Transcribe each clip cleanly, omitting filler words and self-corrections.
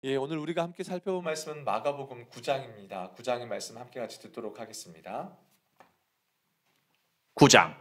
예, 오늘 우리가 함께 살펴본 말씀은 마가복음 9장입니다. 9장의 말씀 함께 같이 듣도록 하겠습니다. 9장.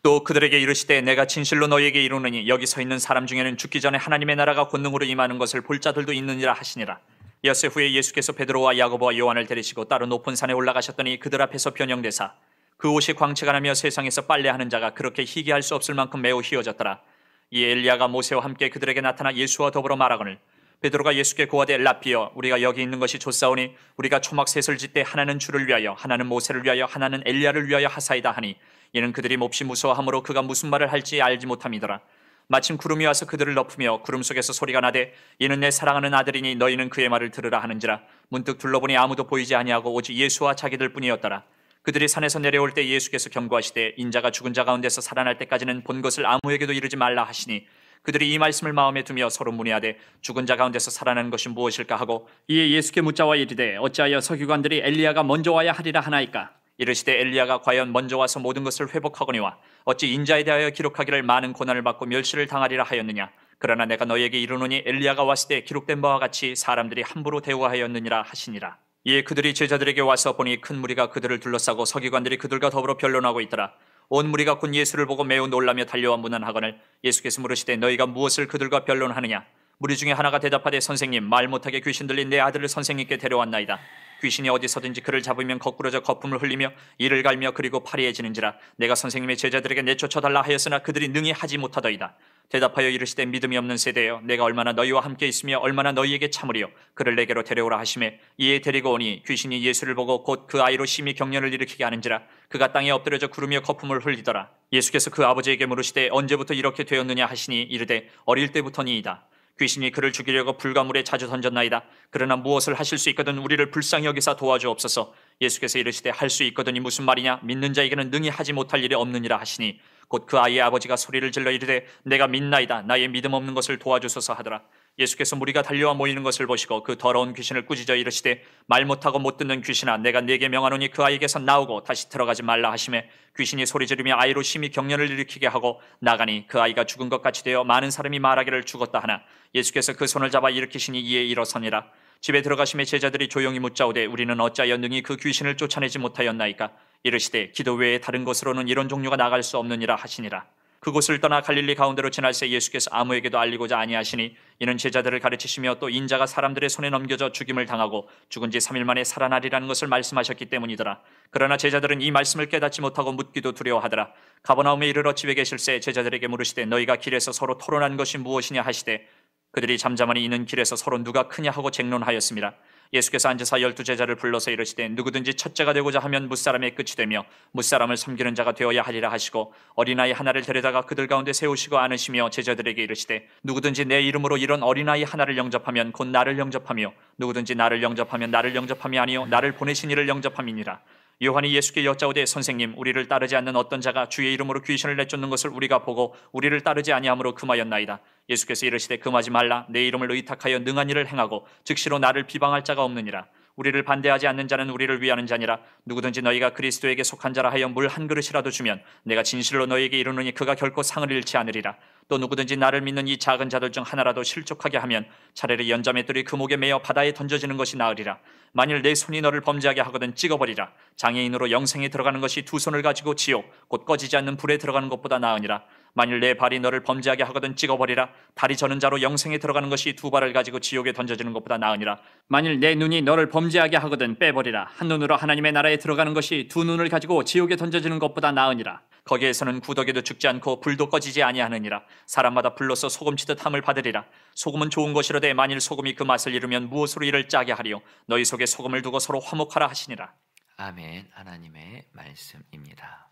또 그들에게 이르시되 내가 진실로 너희에게 이르노니 여기 서 있는 사람 중에는 죽기 전에 하나님의 나라가 권능으로 임하는 것을 볼 자들도 있느니라 하시니라. 엿새 후에 예수께서 베드로와 야고보와 요한을 데리시고 따로 높은 산에 올라가셨더니 그들 앞에서 변형되사 그 옷이 광채가 나며 세상에서 빨래하는 자가 그렇게 희귀할 수 없을 만큼 매우 희어졌더라. 이에 엘리야가 모세와 함께 그들에게 나타나 예수와 더불어 말하거늘 베드로가 예수께 고하되 라삐여 우리가 여기 있는 것이 좋사오니 우리가 초막 셋을 짓되 하나는 주를 위하여 하나는 모세를 위하여 하나는 엘리야를 위하여 하사이다 하니 이는 그들이 몹시 무서워하므로 그가 무슨 말을 할지 알지 못함이더라. 마침 구름이 와서 그들을 덮으며 구름 속에서 소리가 나되 이는 내 사랑하는 아들이니 너희는 그의 말을 들으라 하는지라. 문득 둘러보니 아무도 보이지 아니하고 오직 예수와 자기들 뿐이었더라. 그들이 산에서 내려올 때 예수께서 경고하시되 인자가 죽은 자 가운데서 살아날 때까지는 본 것을 아무에게도 이르지 말라 하시니 그들이 이 말씀을 마음에 두며 서로 문의하되 죽은 자 가운데서 살아나는 것이 무엇일까 하고 이에 예수께 묻자와 이르되 어찌하여 서기관들이 엘리야가 먼저 와야 하리라 하나이까. 이르시되 엘리야가 과연 먼저 와서 모든 것을 회복하거니와 어찌 인자에 대하여 기록하기를 많은 고난을 받고 멸시를 당하리라 하였느냐. 그러나 내가 너희에게 이르노니 엘리야가 왔을 때 기록된 바와 같이 사람들이 함부로 대우하였느니라 하시니라. 이에 그들이 제자들에게 와서 보니 큰 무리가 그들을 둘러싸고 서기관들이 그들과 더불어 변론하고 있더라. 온 무리가 곧 예수를 보고 매우 놀라며 달려와 문안하거늘 예수께서 물으시되 너희가 무엇을 그들과 변론하느냐. 무리 중에 하나가 대답하되 선생님 말 못하게 귀신 들린 내 아들을 선생님께 데려왔나이다. 귀신이 어디서든지 그를 잡으면 거꾸러져 거품을 흘리며 이를 갈며 그리고 파리해지는지라. 내가 선생님의 제자들에게 내쫓아달라 하였으나 그들이 능히 하지 못하더이다. 대답하여 이르시되 믿음이 없는 세대여 내가 얼마나 너희와 함께 있으며 얼마나 너희에게 참으리요. 그를 내게로 데려오라 하시매 이에 데리고 오니 귀신이 예수를 보고 곧 그 아이로 심히 경련을 일으키게 하는지라. 그가 땅에 엎드려져 구르며 거품을 흘리더라. 예수께서 그 아버지에게 물으시되 언제부터 이렇게 되었느냐 하시니 이르되 어릴 때부터니이다. 귀신이 그를 죽이려고 불가물에 자주 던졌나이다. 그러나 무엇을 하실 수 있거든 우리를 불쌍히 여기사 도와주옵소서. 예수께서 이르시되 할 수 있거든이 무슨 말이냐. 믿는 자에게는 능히 하지 못할 일이 없느니라 하시니 곧 그 아이의 아버지가 소리를 질러 이르되 내가 믿나이다. 나의 믿음 없는 것을 도와주소서 하더라. 예수께서 무리가 달려와 모이는 것을 보시고 그 더러운 귀신을 꾸짖어 이르시되 말 못하고 못 듣는 귀신아 내가 네게 명하노니 그 아이에게서 나오고 다시 들어가지 말라 하시매 귀신이 소리 지르며 아이로 심히 경련을 일으키게 하고 나가니 그 아이가 죽은 것 같이 되어 많은 사람이 말하기를 죽었다 하나 예수께서 그 손을 잡아 일으키시니 이에 일어서니라. 집에 들어가심에 제자들이 조용히 묻자오되 우리는 어찌하여 능히 그 귀신을 쫓아내지 못하였나이까. 이르시되 기도 외에 다른 곳으로는 이런 종류가 나갈 수 없느니라 하시니라. 그곳을 떠나 갈릴리 가운데로 지날새 예수께서 아무에게도 알리고자 아니하시니 이는 제자들을 가르치시며 또 인자가 사람들의 손에 넘겨져 죽임을 당하고 죽은 지 3일 만에 살아나리라는 것을 말씀하셨기 때문이더라. 그러나 제자들은 이 말씀을 깨닫지 못하고 묻기도 두려워하더라. 가버나움에 이르러 집에 계실새 제자들에게 물으시되 너희가 길에서 서로 토론한 것이 무엇이냐 하시되 그들이 잠잠하니 이는 길에서 서로 누가 크냐 하고 쟁론하였습니다. 예수께서 앉으사 12제자를 불러서 이르시되 누구든지 첫째가 되고자 하면 뭇사람의 끝이 되며 뭇사람을 섬기는 자가 되어야 하리라 하시고 어린아이 하나를 데려다가 그들 가운데 세우시고 안으시며 제자들에게 이르시되 누구든지 내 이름으로 이런 어린아이 하나를 영접하면 곧 나를 영접하며 누구든지 나를 영접하면 나를 영접함이 아니요 나를 보내신 이를 영접함이니라. 요한이 예수께 여짜오되 선생님 우리를 따르지 않는 어떤 자가 주의 이름으로 귀신을 내쫓는 것을 우리가 보고 우리를 따르지 아니하므로 금하였나이다. 예수께서 이르시되 금하지 말라. 내 이름을 의탁하여 능한 일을 행하고 즉시로 나를 비방할 자가 없느니라. 우리를 반대하지 않는 자는 우리를 위하는 자니라. 누구든지 너희가 그리스도에게 속한 자라 하여 물 한 그릇이라도 주면 내가 진실로 너희에게 이르노니 그가 결코 상을 잃지 않으리라. 또 누구든지 나를 믿는 이 작은 자들 중 하나라도 실족하게 하면 차라리 연자맷돌이 그 목에 매어 바다에 던져지는 것이 나으리라. 만일 내 손이 너를 범죄하게 하거든 찍어버리라. 장애인으로 영생에 들어가는 것이 두 손을 가지고 지옥 곧 꺼지지 않는 불에 들어가는 것보다 나으니라. 만일 내 발이 너를 범죄하게 하거든 찍어버리라. 다리 저는 자로 영생에 들어가는 것이 두 발을 가지고 지옥에 던져지는 것보다 나으니라. 만일 내 눈이 너를 범죄하게 하거든 빼버리라. 한 눈으로 하나님의 나라에 들어가는 것이 두 눈을 가지고 지옥에 던져지는 것보다 나으니라. 거기에서는 구더기도 죽지 않고 불도 꺼지지 아니하느니라. 사람마다 불로서 소금치듯 함을 받으리라. 소금은 좋은 것이로되 만일 소금이 그 맛을 잃으면 무엇으로 이를 짜게 하리요. 너희 속에 소금을 두고 서로 화목하라 하시니라. 아멘. 하나님의 말씀입니다.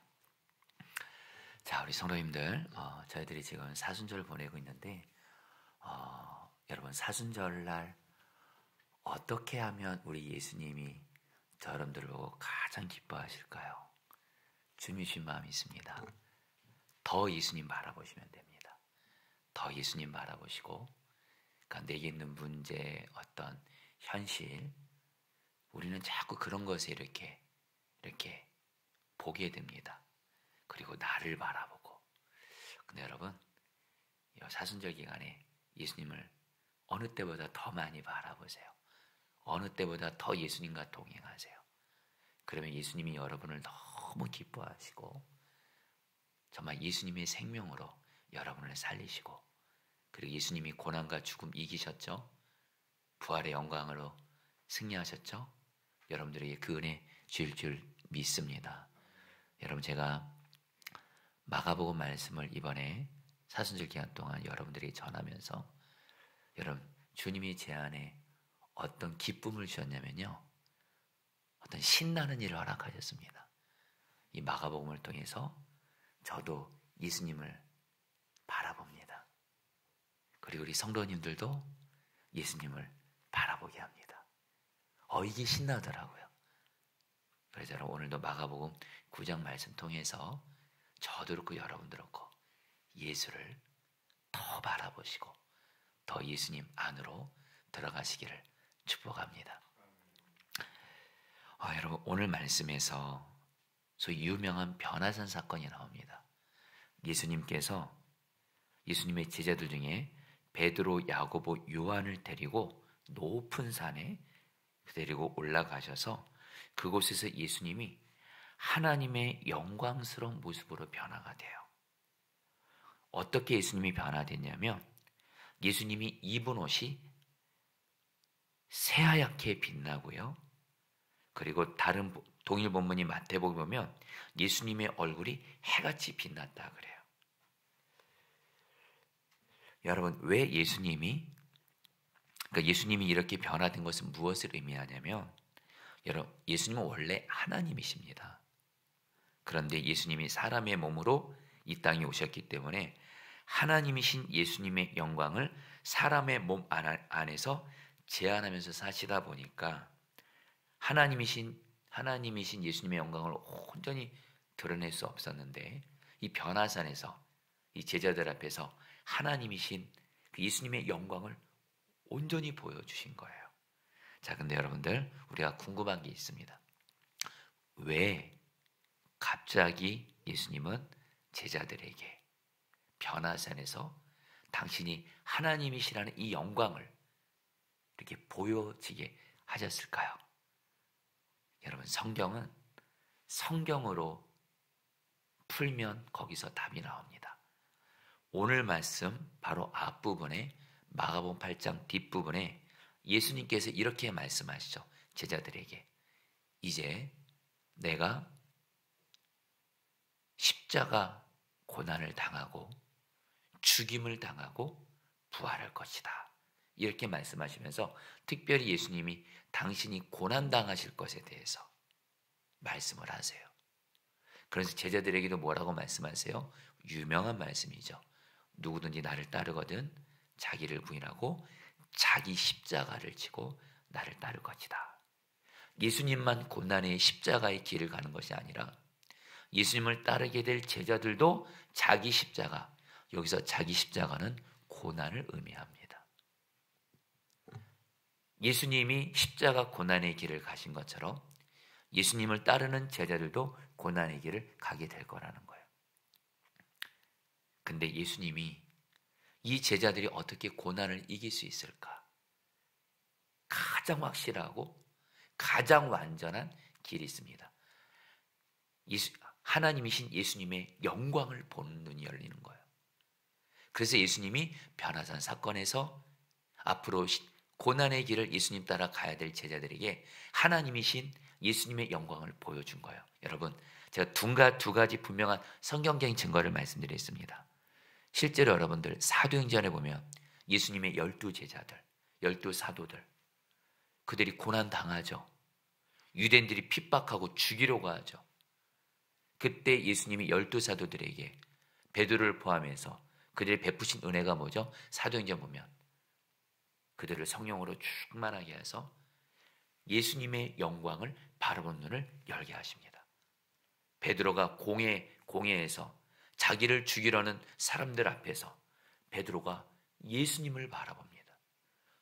자, 우리 성도님들, 저희들이 지금 사순절을 보내고 있는데 여러분 사순절날 어떻게 하면 우리 예수님이 여러분들을 보고 가장 기뻐하실까요? 주님이 주신 마음이 있습니다. 더 예수님 바라보시면 됩니다. 더 예수님 바라보시고 그러니까 내게 있는 문제, 어떤 현실 우리는 자꾸 그런 것에 이렇게 보게 됩니다. 그리고 나를 바라보고. 근데 여러분, 이 사순절 기간에 예수님을 어느 때보다 더 많이 바라보세요. 어느 때보다 더 예수님과 동행하세요. 그러면 예수님이 여러분을 너무 기뻐하시고 정말 예수님의 생명으로 여러분을 살리시고, 그리고 예수님이 고난과 죽음 이기셨죠? 부활의 영광으로 승리하셨죠? 여러분들에게 그 은혜 주실 줄 믿습니다. 여러분, 제가 마가복음 말씀을 이번에 사순절 기간 동안 여러분들에게 전하면서 여러분, 주님이 제 안에 어떤 기쁨을 주셨냐면요, 어떤 신나는 일을 허락하셨습니다. 이 마가복음을 통해서 저도 예수님을 바라봅니다. 그리고 우리 성도님들도 예수님을 바라보게 합니다. 이게 신나더라고요. 그래서 여러분, 오늘도 마가복음 9장 말씀 통해서 저도 그렇고 여러분도 그렇고 예수를 더 바라보시고 더 예수님 안으로 들어가시기를 축복합니다. 여러분, 오늘 말씀에서 소위 유명한 변화산 사건이 나옵니다. 예수님께서 예수님의 제자들 중에 베드로, 야고보, 요한을 데리고 높은 산에 데리고 올라가셔서 그곳에서 예수님이 하나님의 영광스러운 모습으로 변화가 돼요. 어떻게 예수님이 변화됐냐면 예수님이 입은 옷이 새하얗게 빛나고요. 그리고 다른 동일 본문인 마태복음 보면 예수님의 얼굴이 해같이 빛났다 그래요. 여러분, 왜 예수님이 이렇게 변화된 것은 무엇을 의미하냐면, 여러분, 예수님은 원래 하나님이십니다. 그런데 예수님이 사람의 몸으로 이 땅에 오셨기 때문에 하나님이신 예수님의 영광을 사람의 몸 안에서 제한하면서 사시다 보니까 하나님이신 예수님의 영광을 온전히 드러낼 수 없었는데, 이 변화산에서 이 제자들 앞에서 하나님이신 그 예수님의 영광을 온전히 보여주신 거예요. 자, 근데 여러분들, 우리가 궁금한 게 있습니다. 왜 갑자기 예수님은 제자들에게 변화산에서 당신이 하나님이시라는 이 영광을 이렇게 보여지게 하셨을까요? 여러분, 성경은 성경으로 풀면 거기서 답이 나옵니다. 오늘 말씀 바로 앞부분에 마가복음 8장 뒷부분에 예수님께서 이렇게 말씀하시죠. 제자들에게, 이제 내가 십자가 고난을 당하고 죽임을 당하고 부활할 것이다, 이렇게 말씀하시면서 특별히 예수님이 당신이 고난당하실 것에 대해서 말씀을 하세요. 그래서 제자들에게도 뭐라고 말씀하세요? 유명한 말씀이죠. 누구든지 나를 따르거든 자기를 부인하고 자기 십자가를 지고 나를 따를 것이다. 예수님만 고난의 십자가의 길을 가는 것이 아니라 예수님을 따르게 될 제자들도 자기 십자가, 여기서 자기 십자가는 고난을 의미합니다. 예수님이 십자가 고난의 길을 가신 것처럼 예수님을 따르는 제자들도 고난의 길을 가게 될 거라는 거예요. 근데 예수님이 이 제자들이 어떻게 고난을 이길 수 있을까? 가장 확실하고 가장 완전한 길이 있습니다. 하나님이신 예수님의 영광을 보는 눈이 열리는 거예요. 그래서 예수님이 변화산 사건에서 앞으로 고난의 길을 예수님 따라 가야 될 제자들에게 하나님이신 예수님의 영광을 보여준 거예요. 여러분, 제가 두 가지 분명한 성경적인 증거를 말씀드리겠습니다. 실제로 여러분들 사도행전에 보면 예수님의 12제자들, 12사도들, 그들이 고난당하죠. 유대인들이 핍박하고 죽이려고 하죠. 그때 예수님이 12사도들에게 베드로를 포함해서 그들이 베푸신 은혜가 뭐죠? 사도행전 보면 그들을 성령으로 충만하게 해서 예수님의 영광을 바라보는 눈을 열게 하십니다. 베드로가 공회에서 자기를 죽이려는 사람들 앞에서 베드로가 예수님을 바라봅니다.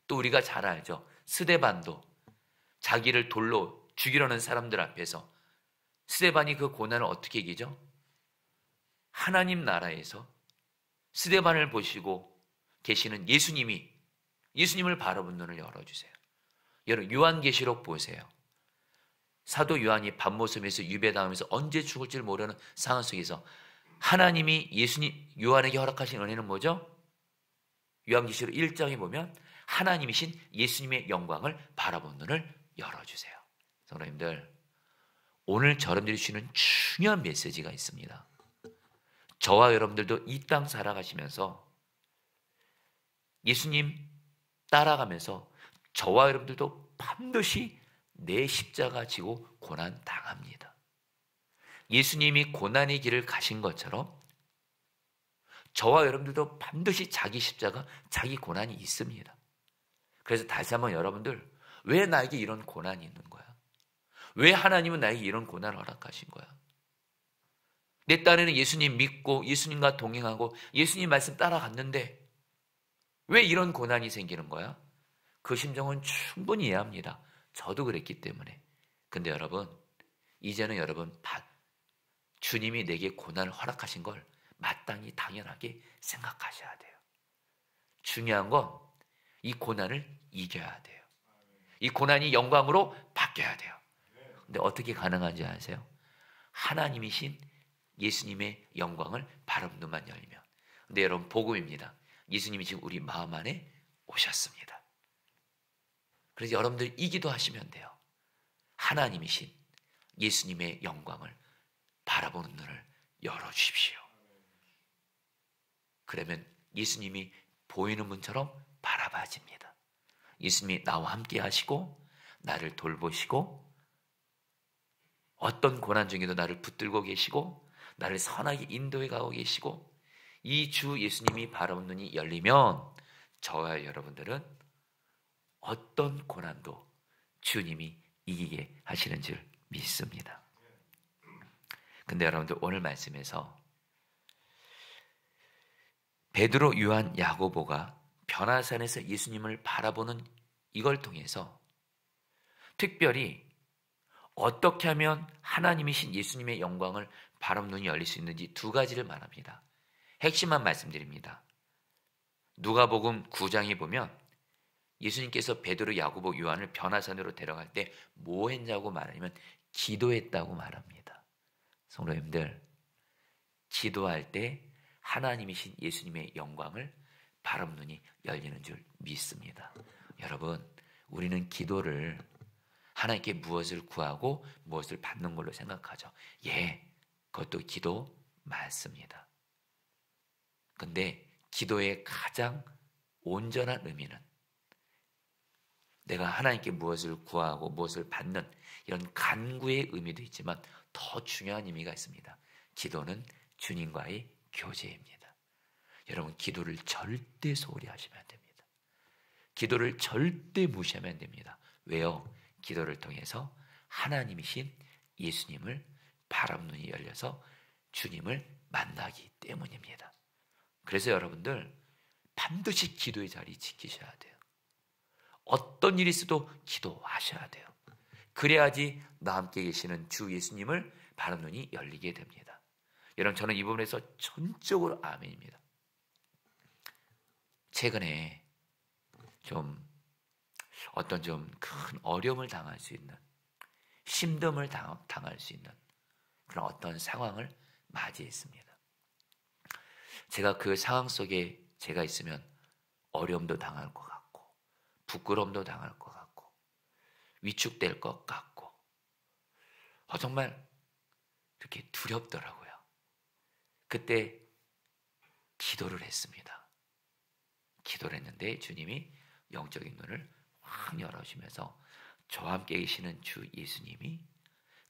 또 우리가 잘 알죠. 스데반도 자기를 돌로 죽이려는 사람들 앞에서 스데반이 그 고난을 어떻게 이기죠? 하나님 나라에서 스데반을 보시고 계시는 예수님이 예수님을 바라본 눈을 열어주세요. 여러분 요한계시록 보세요. 사도 요한이 밤모섬에서 유배당하면서 언제 죽을지 모르는 상황 속에서 하나님이 요한에게 허락하신 은혜는 뭐죠? 요한계시록 1장에 보면 하나님이신 예수님의 영광을 바라본 눈을 열어주세요. 성도님들, 오늘 여러분들이 주시는 중요한 메시지가 있습니다. 저와 여러분들도 이 땅 살아가시면서 예수님 따라가면서 저와 여러분들도 반드시 내 십자가 지고 고난 당합니다. 예수님이 고난의 길을 가신 것처럼 저와 여러분들도 반드시 자기 십자가, 자기 고난이 있습니다. 그래서 다시 한번 여러분들, 왜 나에게 이런 고난이 있는 거야? 왜 하나님은 나에게 이런 고난을 허락하신 거야? 내 딴에는 예수님 믿고 예수님과 동행하고 예수님 말씀 따라갔는데 왜 이런 고난이 생기는 거야? 그 심정은 충분히 이해합니다. 저도 그랬기 때문에. 근데 여러분, 이제는 여러분 주님이 내게 고난을 허락하신 걸 마땅히 당연하게 생각하셔야 돼요. 중요한 건 이 고난을 이겨야 돼요. 이 고난이 영광으로 바뀌어야 돼요. 근데 어떻게 가능한지 아세요? 하나님이신 예수님의 영광을 바라본 눈만 열리면. 근데 여러분 복음입니다. 예수님이 지금 우리 마음 안에 오셨습니다. 그래서 여러분들 이 기도하시면 돼요. 하나님이신 예수님의 영광을 바라보는 눈을 열어주십시오. 그러면 예수님이 보이는 분처럼 바라봐집니다. 예수님이 나와 함께 하시고 나를 돌보시고 어떤 고난 중에도 나를 붙들고 계시고 나를 선하게 인도해 가고 계시고 이 주 예수님이 바라본 눈이 열리면 저와 여러분들은 어떤 고난도 주님이 이기게 하시는 줄 믿습니다. 근데 여러분들 오늘 말씀에서 베드로, 요한, 야고보가 변화산에서 예수님을 바라보는 이걸 통해서 특별히 어떻게 하면 하나님이신 예수님의 영광을 바라보는 눈이 열릴 수 있는지 두 가지를 말합니다. 핵심만 말씀드립니다. 누가복음 9장에 보면 예수님께서 베드로, 야고보, 요한을 변화산으로 데려갈 때 뭐 했냐고 말하면 기도했다고 말합니다. 성도님들, 기도할 때 하나님이신 예수님의 영광을 바라보는 눈이 열리는 줄 믿습니다. 여러분, 우리는 기도를 하나님께 무엇을 구하고 무엇을 받는 걸로 생각하죠. 예, 그것도 기도 맞습니다. 근데 기도의 가장 온전한 의미는 내가 하나님께 무엇을 구하고 무엇을 받는 이런 간구의 의미도 있지만 더 중요한 의미가 있습니다. 기도는 주님과의 교제입니다. 여러분, 기도를 절대 소홀히 하시면 안 됩니다. 기도를 절대 무시하면 안 됩니다. 왜요? 기도를 통해서 하나님이신 예수님을 바라보는 눈이 열려서 주님을 만나기 때문입니다. 그래서 여러분들 반드시 기도의 자리 지키셔야 돼요. 어떤 일이 있어도 기도하셔야 돼요. 그래야지 나와 함께 계시는 주 예수님을 바라보는 눈이 열리게 됩니다. 여러분, 저는 이 부분에서 전적으로 아멘입니다. 최근에 어떤 큰 어려움을 당할 수 있는, 힘듦을 당할 수 있는 그런 어떤 상황을 맞이했습니다. 제가 그 상황 속에 제가 있으면 어려움도 당할 것 같고, 부끄러움도 당할 것 같고, 위축될 것 같고, 정말 이렇게 두렵더라고요. 그때 기도를 했습니다. 기도를 했는데 주님이 영적인 눈을 확 열어주면서 저와 함께 계시는 주 예수님이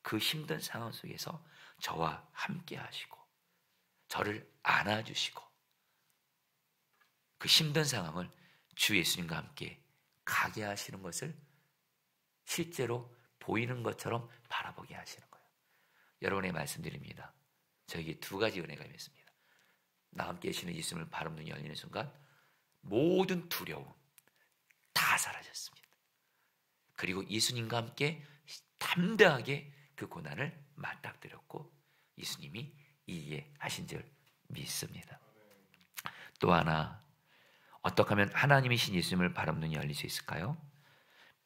그 힘든 상황 속에서 저와 함께 하시고 저를 안아주시고 그 힘든 상황을 주 예수님과 함께 가게 하시는 것을 실제로 보이는 것처럼 바라보게 하시는 거예요. 여러분에게 말씀드립니다. 저에게 두 가지 은혜가 있습니다. 나와 함께 계시는 예수님을 바라보는 눈이 열리는 순간 모든 두려움 다 사라졌습니다. 그리고 예수님과 함께 담대하게 그 고난을 맞닥뜨렸고 예수님이 이기게 하신 줄 믿습니다. 또 하나, 어떻게 하면 하나님이신 예수님을 바라보는 눈이 열릴 수 있을까요?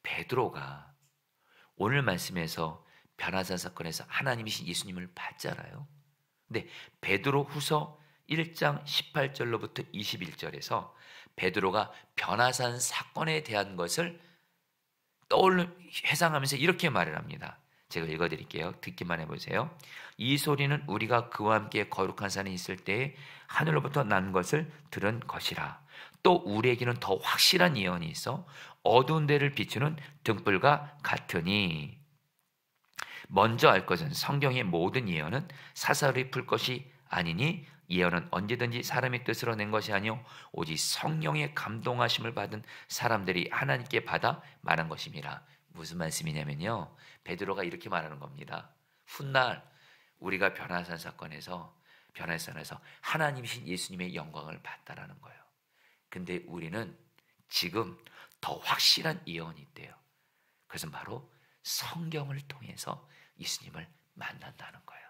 베드로가 오늘 말씀에서 변화산 사건에서 하나님이신 예수님을 봤잖아요. 근데 베드로 후서 1장 18절로부터 21절에서 베드로가 변화산 사건에 대한 것을 회상하면서 이렇게 말을 합니다. 제가 읽어드릴게요. 듣기만 해보세요. 이 소리는 우리가 그와 함께 거룩한 산에 있을 때에 하늘로부터 난 것을 들은 것이라. 또 우리에게는 더 확실한 예언이 있어 어두운 데를 비추는 등불과 같으니. 먼저 알 것은 성경의 모든 예언은 사사로이 풀 것이 아니니 예언은 언제든지 사람의 뜻으로 낸 것이 아니요 오직 성령의 감동하심을 받은 사람들이 하나님께 받아 말한 것입니다. 무슨 말씀이냐면요, 베드로가 이렇게 말하는 겁니다. 훗날 우리가 변화산 사건에서 변화산에서 하나님이신 예수님의 영광을 봤다라는 거예요. 근데 우리는 지금 더 확실한 예언이 있대요. 그것은 바로 성경을 통해서 예수님을 만난다는 거예요.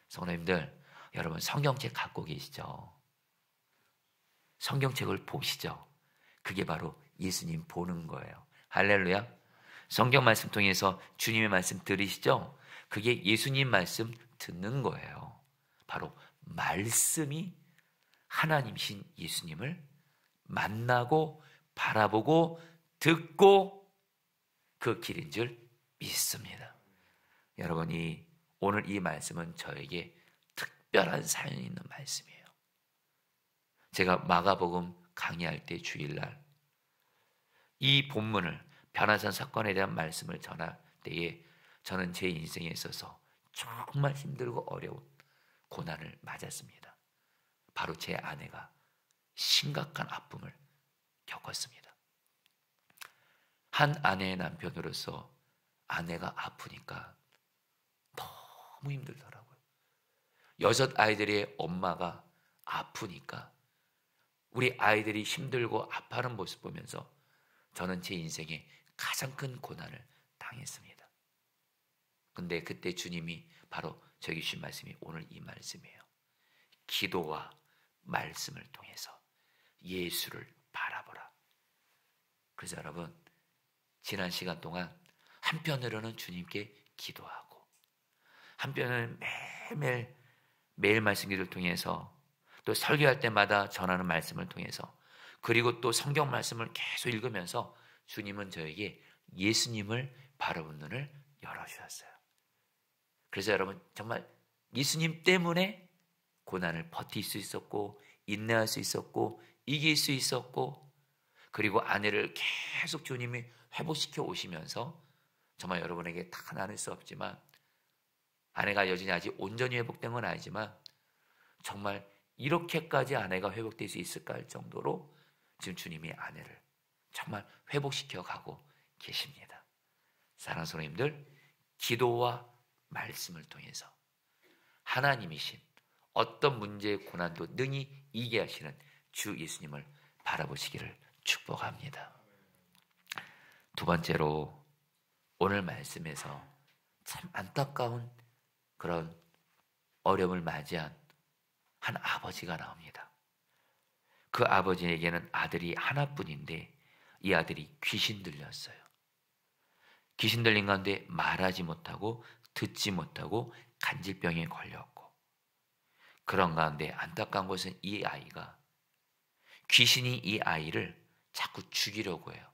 성도님들, 여러분 성경책 갖고 계시죠? 성경책을 보시죠. 그게 바로 예수님 보는 거예요. 할렐루야. 성경 말씀 통해서 주님의 말씀 들으시죠? 그게 예수님 말씀 듣는 거예요. 바로 말씀이 하나님이신 예수님을 만나고 바라보고 듣고 그 길인 줄 믿습니다. 여러분이 오늘 이 말씀은 저에게 특별한 사연이 있는 말씀이에요. 제가 마가복음 강의할 때 주일날 이 본문을 변화산 사건에 대한 말씀을 전할 때에 저는 제 인생에 있어서 정말 힘들고 어려운 고난을 맞았습니다. 바로 제 아내가 심각한 아픔을 겪었습니다. 한 아내의 남편으로서 아내가 아프니까 너무 힘들더라고요. 6 아이들의 엄마가 아프니까 우리 아이들이 힘들고 아파하는 모습 보면서 저는 제 인생에 가장 큰 고난을 당했습니다. 근데 그때 주님이 바로 저에게 주신 말씀이 오늘 이 말씀이에요. 기도와 말씀을 통해서 예수를 바라보라. 그래서 여러분, 지난 시간 동안 한편으로는 주님께 기도하고 한편으로는 매일 말씀 기도를 통해서 또 설교할 때마다 전하는 말씀을 통해서 그리고 또 성경 말씀을 계속 읽으면서 주님은 저에게 예수님을 바라보는 눈을 열어주셨어요. 그래서 여러분 정말 예수님 때문에 고난을 버틸 수 있었고 인내할 수 있었고 이길 수 있었고 그리고 아내를 계속 주님이 회복시켜 오시면서 정말 여러분에게 다 나눌 수 없지만 아내가 여전히 아직 온전히 회복된 건 아니지만 정말 이렇게까지 아내가 회복될 수 있을까 할 정도로 지금 주님이 아내를 정말 회복시켜 가고 계십니다. 사랑하는 성도님들, 기도와 말씀을 통해서 하나님이신 어떤 문제의 고난도 능히 이기게 하시는 주 예수님을 바라보시기를 축복합니다. 두 번째로 오늘 말씀에서 참 안타까운 그런 어려움을 맞이한 한 아버지가 나옵니다. 그 아버지에게는 아들이 하나뿐인데 이 아들이 귀신 들렸어요. 귀신 들린 가운데 말하지 못하고 듣지 못하고 간질병에 걸렸고 그런 가운데 안타까운 것은 이 아이가 귀신이 이 아이를 자꾸 죽이려고 해요.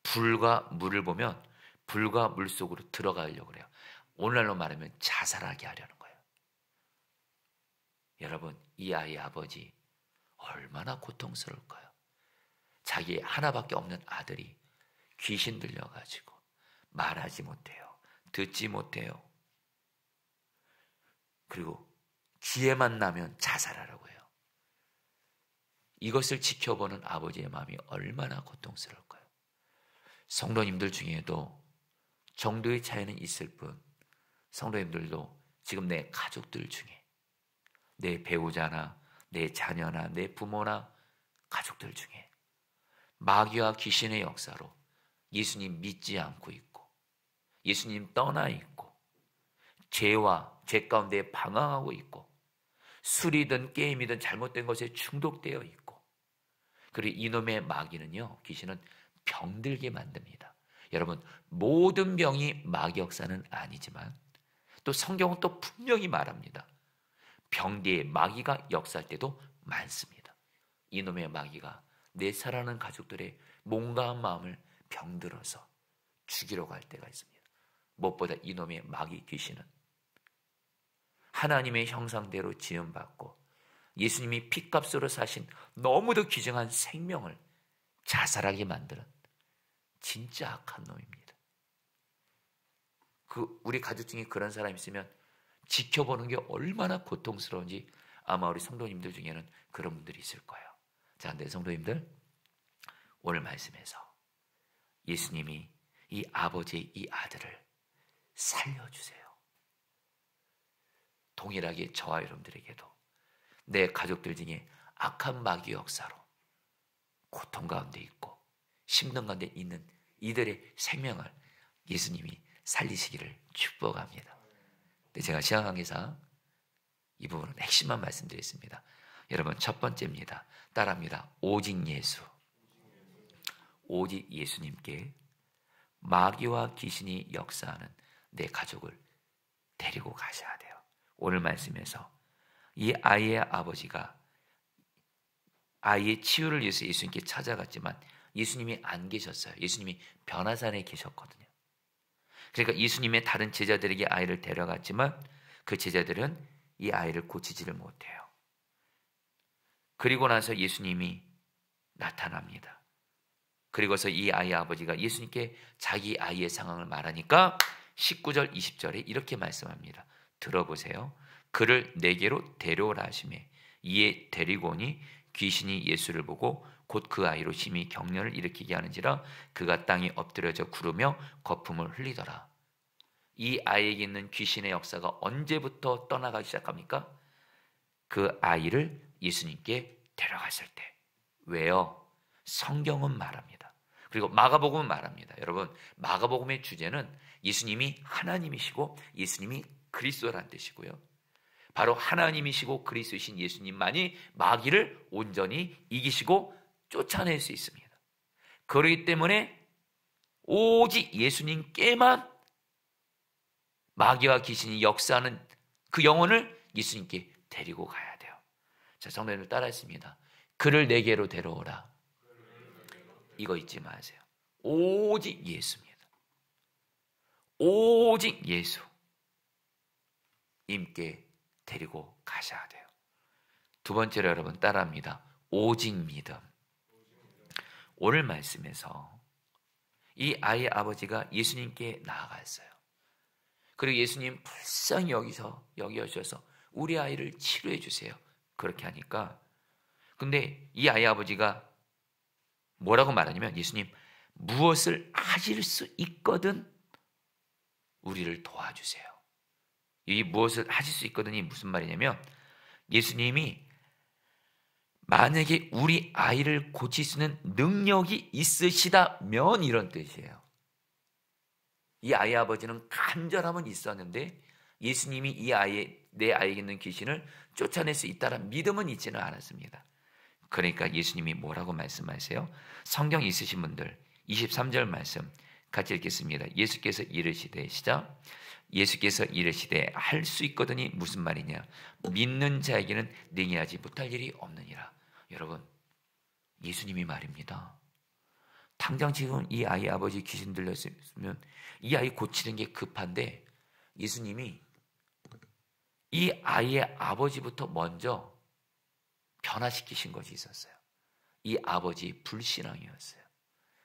불과 물을 보면 불과 물 속으로 들어가려고 해요. 오늘날로 말하면 자살하게 하려는 거예요. 여러분, 이 아이의 아버지 얼마나 고통스러울까요? 자기 하나밖에 없는 아들이 귀신 들려가지고 말하지 못해요. 듣지 못해요. 그리고 기회만 나면 자살하라고 해요. 이것을 지켜보는 아버지의 마음이 얼마나 고통스러울까요? 성도님들 중에도 정도의 차이는 있을 뿐 성도님들도 지금 내 가족들 중에 내 배우자나 내 자녀나 내 부모나 가족들 중에 마귀와 귀신의 역사로 예수님 믿지 않고 있고 예수님 떠나 있고 죄와 죄 가운데 방황하고 있고 술이든 게임이든 잘못된 것에 중독되어 있고 그리고 이놈의 마귀는요, 귀신은 병들게 만듭니다. 여러분, 모든 병이 마귀 역사는 아니지만 또 성경은 또 분명히 말합니다. 병 뒤에 마귀가 역사할 때도 많습니다. 이놈의 마귀가 내 사랑하는 가족들의 몸과 마음을 병들어서 죽이려고 할 때가 있습니다. 무엇보다 이놈의 마귀 귀신은 하나님의 형상대로 지음받고 예수님이 핏값으로 사신 너무도 귀중한 생명을 자살하게 만드는 진짜 악한 놈입니다. 우리 가족 중에 그런 사람 있으면 지켜보는 게 얼마나 고통스러운지 아마 우리 성도님들 중에는 그런 분들이 있을 거예요. 자, 근데 성도님들, 오늘 말씀에서 예수님이 이 아버지의 이 아들을 살려주세요. 동일하게 저와 여러분들에게도 내 가족들 중에 악한 마귀 역사로 고통 가운데 있고 심령 가운데 있는 이들의 생명을 예수님이 살리시기를 축복합니다. 근데 제가 시간 관계상 이 부분은 핵심만 말씀드리겠습니다. 여러분, 첫 번째입니다. 따라합니다. 오직 예수. 오직 예수님께 마귀와 귀신이 역사하는 내 가족을 데리고 가셔야 돼요. 오늘 말씀에서 이 아이의 아버지가 아이의 치유를 위해서 예수님께 찾아갔지만 예수님이 안 계셨어요. 예수님이 변화산에 계셨거든요. 그러니까 예수님의 다른 제자들에게 아이를 데려갔지만 그 제자들은 이 아이를 고치지를 못해요. 그리고 나서 예수님이 나타납니다. 그리고서 이 아이의 아버지가 예수님께 자기 아이의 상황을 말하니까 19절 20절에 이렇게 말씀합니다. 들어보세요. 그를 내게로 데려오라 하시매 이에 데리고 오니 귀신이 예수를 보고 곧 그 아이로 심히 경련을 일으키게 하는지라 그가 땅에 엎드려져 구르며 거품을 흘리더라. 이 아이에게 있는 귀신의 역사가 언제부터 떠나가기 시작합니까? 그 아이를 예수님께 데려갔을 때. 왜요? 성경은 말합니다. 그리고 마가복음은 말합니다. 여러분, 마가복음의 주제는 예수님이 하나님이시고 예수님이 그리스도라는 뜻이고요. 바로 하나님이시고 그리스도이신 예수님만이 마귀를 온전히 이기시고 쫓아낼 수 있습니다. 그렇기 때문에 오직 예수님께만 마귀와 귀신이 역사하는 그 영혼을 예수님께 데리고 가야 돼요. 자, 성도님들 따라했습니다. 그를 내게로 데려오라. 이거 잊지 마세요. 오직 예수입니다. 오직 예수. 임께 데리고 가셔야 돼요. 두 번째로 여러분 따라합니다. 오직 믿음. 오늘 말씀에서 이 아이의 아버지가 예수님께 나아갔어요. 그리고 예수님 불쌍히 여기셔서 우리 아이를 치료해 주세요. 그렇게 하니까 근데 이 아이의 아버지가 뭐라고 말하냐면 예수님 무엇을 하실 수 있거든 우리를 도와주세요. 이 무엇을 하실 수 있거든이 무슨 말이냐면 예수님이 만약에 우리 아이를 고칠 수 있는 능력이 있으시다면 이런 뜻이에요. 이 아이의 아버지는 간절함은 있었는데 예수님이 내 아이에게 있는 귀신을 쫓아낼 수 있다는 믿음은 있지는 않았습니다. 그러니까 예수님이 뭐라고 말씀하세요? 성경 있으신 분들 23절 말씀 같이 읽겠습니다. 예수께서 이르시되 시작. 예수께서 이르시되 할 수 있거든이 무슨 말이냐? 믿는 자에게는 능히 하지 못할 일이 없느니라. 여러분, 예수님이 말입니다. 당장 지금 이 아이 아버지 귀신 들렸으면 이 아이 고치는 게 급한데 예수님이 이 아이의 아버지부터 먼저 변화시키신 것이 있었어요. 이 아버지 불신앙이었어요.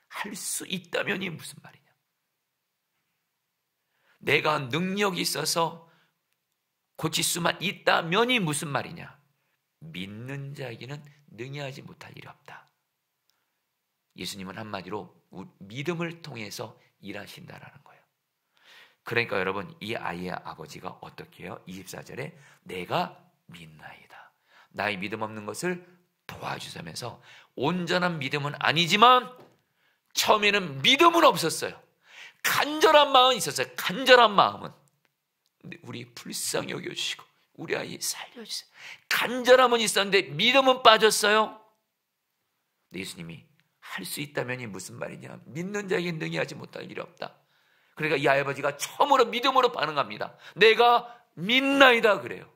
할 수 있다면이 무슨 말이냐? 내가 능력이 있어서 고칠 수만 있다면이 무슨 말이냐? 믿는 자에게는 능히 하지 못할 일이 없다. 예수님은 한마디로 믿음을 통해서 일하신다라는 거예요. 그러니까 여러분 이 아이의 아버지가 어떻게 해요? 24절에 내가 믿나이다. 나의 믿음 없는 것을 도와주시면서 온전한 믿음은 아니지만 처음에는 믿음은 없었어요. 간절한 마음은 있었어요. 간절한 마음은. 근데 우리 불쌍히 여겨주시고 우리 아이 살려주세요. 간절함은 있었는데 믿음은 빠졌어요. 근데 예수님이 할 수 있다면이 무슨 말이냐? 믿는 자에게 능히 하지 못할 일이 없다. 그러니까 이 아버지가 처음으로 믿음으로 반응합니다. 내가 믿나이다 그래요.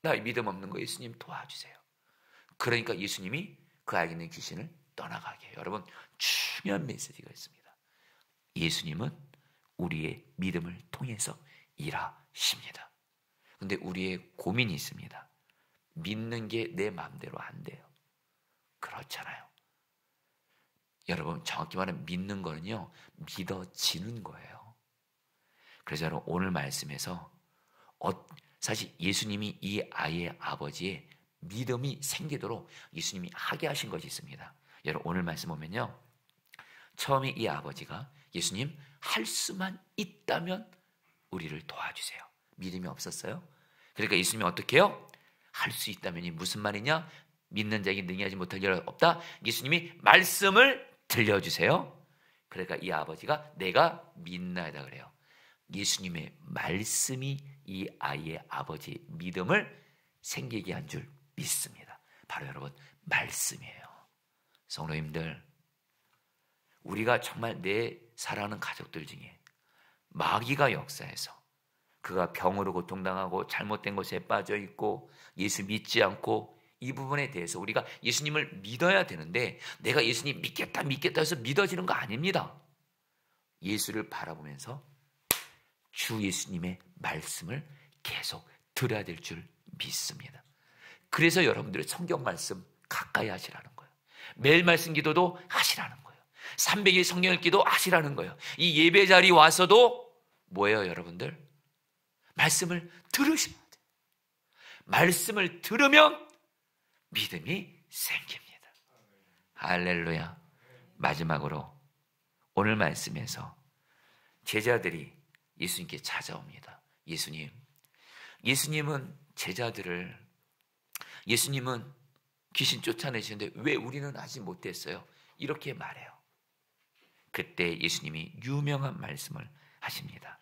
나 믿음 없는 거 예수님 도와주세요. 그러니까 예수님이 그 아이에 있는 귀신을 떠나가게 해요. 여러분, 중요한 메시지가 있습니다. 예수님은 우리의 믿음을 통해서 일하십니다. 근데 우리의 고민이 있습니다. 믿는 게 내 마음대로 안 돼요. 그렇잖아요. 여러분, 정확히 말하면 믿는 거는요, 믿어지는 거예요. 그래서 여러분, 오늘 말씀에서 사실 예수님이 이 아이의 아버지의 믿음이 생기도록 예수님이 하게 하신 것이 있습니다. 여러분, 오늘 말씀 보면요, 처음에 이 아버지가 예수님 할 수만 있다면 우리를 도와주세요. 믿음이 없었어요. 그러니까 예수님이 어떻게 해요? 할 수 있다면이 무슨 말이냐? 믿는 자에게 능히 하지 못할 일 없다. 예수님이 말씀을 들려주세요. 그러니까 이 아버지가 내가 믿나이다 그래요. 예수님의 말씀이 이 아이의 아버지의 믿음을 생기게 한 줄 믿습니다. 바로 여러분, 말씀이에요. 성도님들, 우리가 정말 내 사랑하는 가족들 중에 마귀가 역사해서 그가 병으로 고통당하고 잘못된 것에 빠져있고 예수 믿지 않고, 이 부분에 대해서 우리가 예수님을 믿어야 되는데, 내가 예수님 믿겠다 해서 믿어지는 거 아닙니다. 예수를 바라보면서 주 예수님의 말씀을 계속 들어야 될 줄 믿습니다. 그래서 여러분들의 성경 말씀 가까이 하시라는 거예요. 매일 말씀 기도도 하시라는 거예요. 300일 성경 읽기도 하시라는 거예요. 이 예배 자리 와서도 뭐예요, 여러분들? 말씀을 들으셔야 돼요. 말씀을 들으면 믿음이 생깁니다. 할렐루야. 마지막으로 오늘 말씀에서 제자들이 예수님께 찾아옵니다. 예수님은 제자들을, 예수님은 귀신 쫓아내시는데 왜 우리는 하지 못했어요? 이렇게 말해요. 그때 예수님이 유명한 말씀을 하십니다.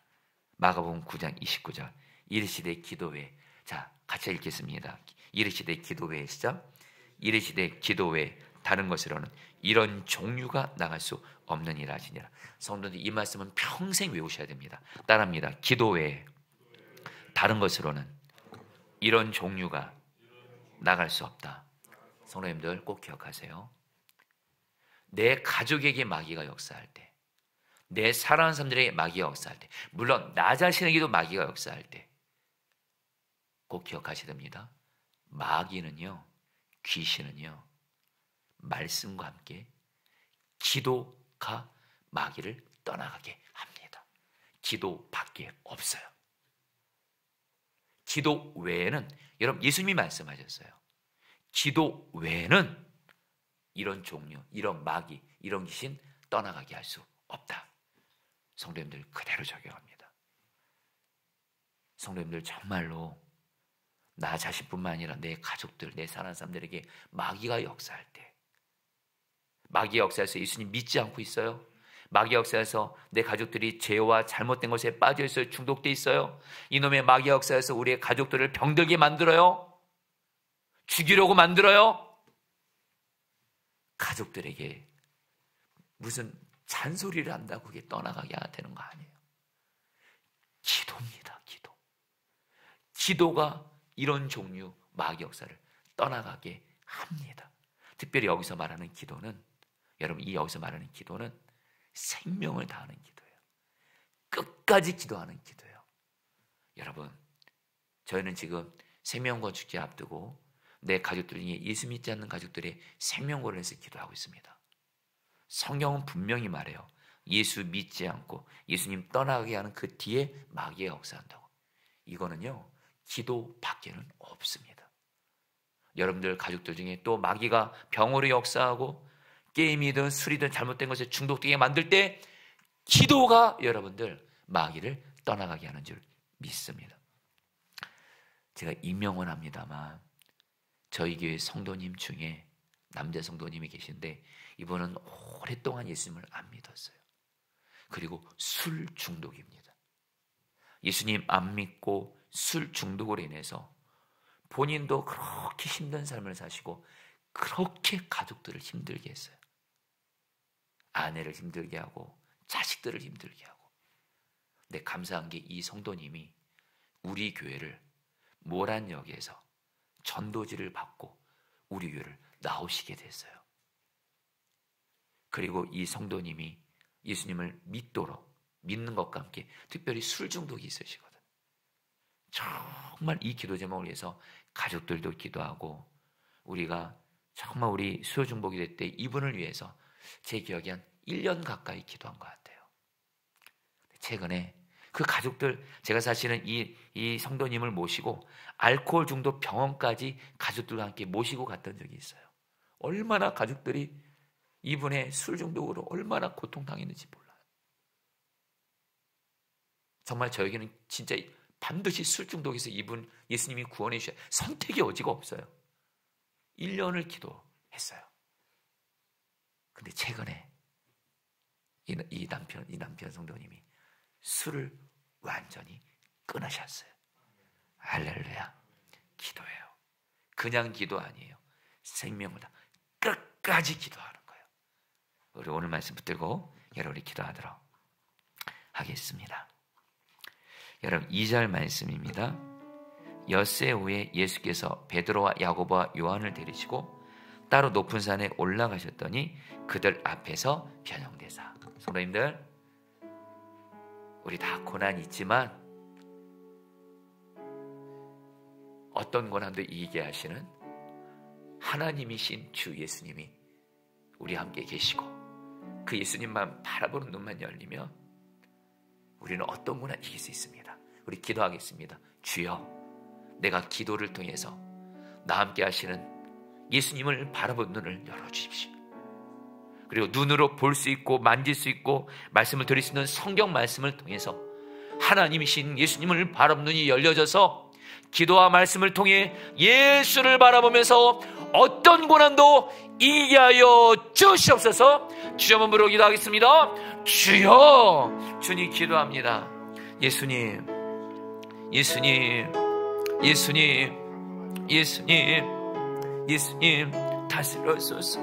마가복음 9장 29절, 이르시되 기도회. 자, 같이 읽겠습니다. 이르시되 기도회 시작. 이르시되 기도회 다른 것으로는 이런 종류가 나갈 수 없느니라 하시니라. 성도들, 이 말씀은 평생 외우셔야 됩니다. 따라합니다. 기도회 다른 것으로는 이런 종류가 나갈 수 없다. 성도님들 꼭 기억하세요. 내 가족에게 마귀가 역사할 때, 내 사랑하는 사람들에게 마귀가 역사할 때, 물론 나 자신에게도 마귀가 역사할 때 꼭 기억하셔야 됩니다. 마귀는요, 귀신은요, 말씀과 함께 기도가 마귀를 떠나가게 합니다. 기도밖에 없어요. 기도 외에는, 여러분 예수님이 말씀하셨어요. 기도 외에는 이런 종류, 이런 마귀, 이런 귀신 떠나가게 할 수 없다. 성도님들 그대로 적용합니다. 성도님들 정말로 나 자신뿐만 아니라 내 가족들, 내 사랑하는 사람들에게 마귀가 역사할 때, 마귀 역사에서 예수님 믿지 않고 있어요. 마귀 역사에서 내 가족들이 죄와 잘못된 것에 빠져 있어요. 중독돼 있어요. 이놈의 마귀 역사에서 우리의 가족들을 병들게 만들어요. 죽이려고 만들어요. 가족들에게 무슨 잔소리를 한다고 그게 떠나가게 되는 거 아니에요. 기도입니다. 기도가 이런 종류 마귀 역사를 떠나가게 합니다. 특별히 여기서 말하는 기도는, 여러분 여기서 말하는 기도는 생명을 다하는 기도예요. 끝까지 기도하는 기도예요. 여러분, 저희는 지금 생명건축제 앞두고 내 가족들 중에 예수 믿지 않는 가족들의 생명고를 해서 기도하고 있습니다. 성경은 분명히 말해요. 예수 믿지 않고 예수님 떠나게 하는 그 뒤에 마귀가 역사한다고. 이거는요, 기도 밖에는 없습니다. 여러분들 가족들 중에 또 마귀가 병으로 역사하고 게임이든 술이든 잘못된 것에 중독되게 만들 때 기도가 여러분들 마귀를 떠나가게 하는 줄 믿습니다. 제가 임명은 합니다만 저희 교회 성도님 중에 남자 성도님이 계신데 이분은 오랫동안 예수님을 안 믿었어요. 그리고 술 중독입니다. 예수님 안 믿고 술 중독으로 인해서 본인도 그렇게 힘든 삶을 사시고 그렇게 가족들을 힘들게 했어요. 아내를 힘들게 하고 자식들을 힘들게 하고. 근데 감사한 게 이 성도님이 우리 교회를 모란역에서 전도지를 받고 우리 교회를 나오시게 됐어요. 그리고 이 성도님이 예수님을 믿는 것과 함께 특별히 술 중독이 있으시거든. 정말 이 기도 제목을 위해서 가족들도 기도하고, 우리가 정말 우리 수요 중복이 될 때 이분을 위해서 제 기억에 한 1년 가까이 기도한 것 같아요. 최근에 그 가족들, 제가 사실은 이 성도님을 모시고 알코올 중독 병원까지 가족들과 함께 모시고 갔던 적이 있어요. 얼마나 가족들이 이분의 술 중독으로 얼마나 고통당했는지 몰라요. 정말 저에게는 진짜 반드시 술 중독에서 이분 예수님이 구원해 주셔야 선택의 여지가 없어요. 1년을 기도했어요. 근데 최근에 이 남편 성도님이 술을 완전히 끊으셨어요. 할렐루야. 기도해요. 그냥 기도 아니에요. 생명을 다 끝까지 기도하는 거예요. 우리 오늘 말씀 붙들고 여러분이 기도하도록 하겠습니다. 여러분 2절 말씀입니다. 엿새 후에 예수께서 베드로와 야고보와 요한을 데리시고 따로 높은 산에 올라가셨더니 그들 앞에서 변형되사. 성도님들, 우리 다 고난이 있지만 어떤 고난도 이기게 하시는 하나님이신 주 예수님이 우리 함께 계시고, 그 예수님만 바라보는 눈만 열리면 우리는 어떤 고난 이길 수 있습니다. 우리 기도하겠습니다. 주여, 내가 기도를 통해서 나 함께 하시는 예수님을 바라보는 눈을 열어주십시오. 그리고 눈으로 볼 수 있고 만질 수 있고 말씀을 드릴 수 있는 성경 말씀을 통해서 하나님이신 예수님을 바라보는 눈이 열려져서 기도와 말씀을 통해 예수를 바라보면서 어떤 고난도 이기게 하여 주시옵소서. 주여 한번 부르고 기도하겠습니다. 주여, 주님 기도합니다. 예수님, 예수님, 예수님, 예수님, 예수님 다스려소서.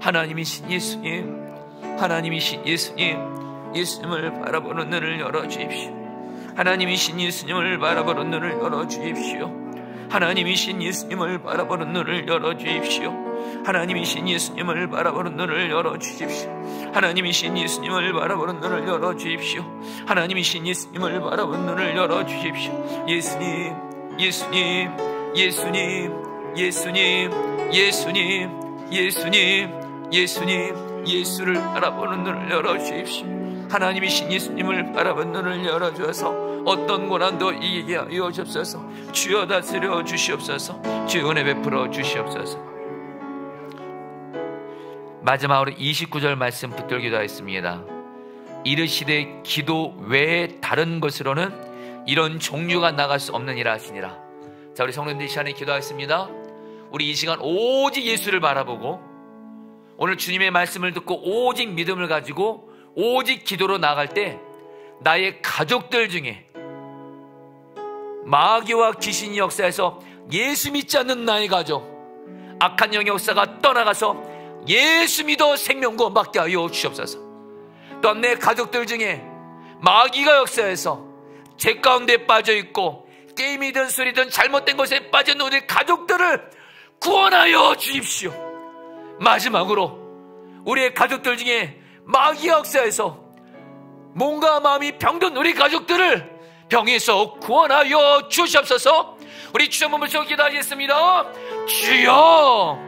하나님이신 예수님, 하나님이신 예수님, 예수님을 바라보는 눈을 열어주십시오. 하나님이신 예수님을 바라보는 눈을 열어주십시오. 하나님이신 예수님을 바라보는 눈을 열어주십시오. 하나님이신 예수님을 바라보는 눈을 열어주십시오. 하나님이신 예수님을 바라보는 눈을 열어주십시오. 하나님이신 예수님을 바라보는 눈을 열어주십시오. 예수님, 예수님, 예수님, 예수님, 예수님, 예수님, 예수님, 예수를 바라보는 눈을 열어주십시오. 하나님이신 예수님을 바라보는 눈을 열어주어서 어떤 고난도 이기게 하여 주옵소서. 주여 다스려 주시옵소서. 주여 은혜 베풀어 주시옵소서. 마지막으로 29절 말씀 붙들고 기도하겠습니다. 이르시되 기도 외에 다른 것으로는 이런 종류가 나갈 수 없느니라 하시니라. 자, 우리 성도님들 이 시간에 기도하겠습니다. 우리 이 시간 오직 예수를 바라보고 오늘 주님의 말씀을 듣고 오직 믿음을 가지고 오직 기도로 나아갈 때 나의 가족들 중에 마귀와 귀신이 역사해서 예수 믿지 않는 나의 가족, 악한 영의 역사가 떠나가서 예수 믿어 생명구원 받게 하여 주시옵소서. 또한 내 가족들 중에 마귀가 역사해서 죄 가운데 빠져있고 게임이든 술이든 잘못된 것에 빠진 우리 가족들을 구원하여 주십시오. 마지막으로 우리의 가족들 중에 마귀가 역사해서 몸과 마음이 병든 우리 가족들을 병에서 구원하여 주시옵소서. 우리 주여 한번 기도하겠습니다. 주여,